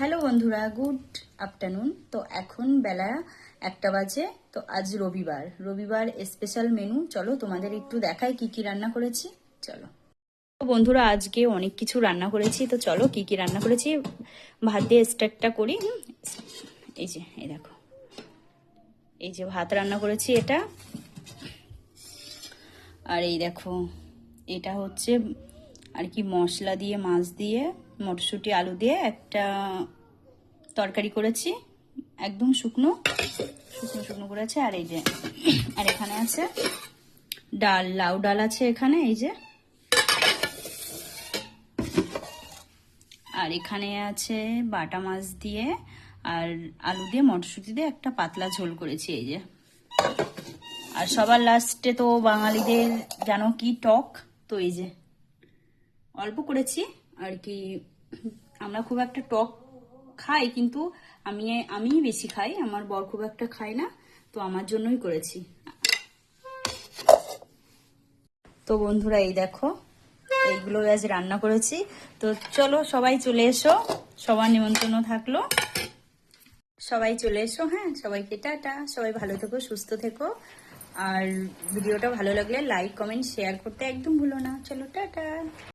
Hello বন্ধুরা, good afternoon. তো এখন বেলা 1টা বাজে। তো আজ রবিবার স্পেশাল মেনু। চলো তোমাদের একটু দেখাই কি কি রান্না করেছি। চলো তো বন্ধুরা, আজকে অনেক কিছু রান্না করেছি। তো চলো কি কি রান্না করেছি ভাত দিয়ে স্টার্টটা করি। এই দেখো, এই যে ভাত রান্না করেছি এটা। আর এই দেখো, এটা হচ্ছে আর কি মশলা দিয়ে মাছ দিয়ে মটরশুঁটি আলু দিয়ে একটা তরকারি করেছি, একদম শুকনো শুকনো করেছে। আর এই যে, আর এখানে আছে ডাল, লাউ ডাল আছে এখানে, এই যে। আর এখানে আছে বাটা মাছ দিয়ে আর আলু দিয়ে মটরশুঁটি দিয়ে একটা পাতলা ঝোল করেছি, এই যে। আর সবার লাস্টে তো বাঙালিদের জানো কি টক, তো এই যে অল্প করেছি আর কি। আমরা খুব একটা টক খাই, কিন্তু আমি বেশি খাই, আমার বর খুব একটা খায় না, তো আমার জন্যই করেছি। তো বন্ধুরা এই দেখো, এইগুলো আজ রান্না করেছি। তো চলো সবাই চলে এসো, সবার নিমন্ত্রণ থাকলো, সবাই চলে এসো। হ্যাঁ, সবাইকে টাটা। সবাই ভালো থেকো, সুস্থ থেকো। আর ভিডিওটা ভালো লাগলে লাইক কমেন্ট শেয়ার করতে একদম ভুলো না। চলো টাটা।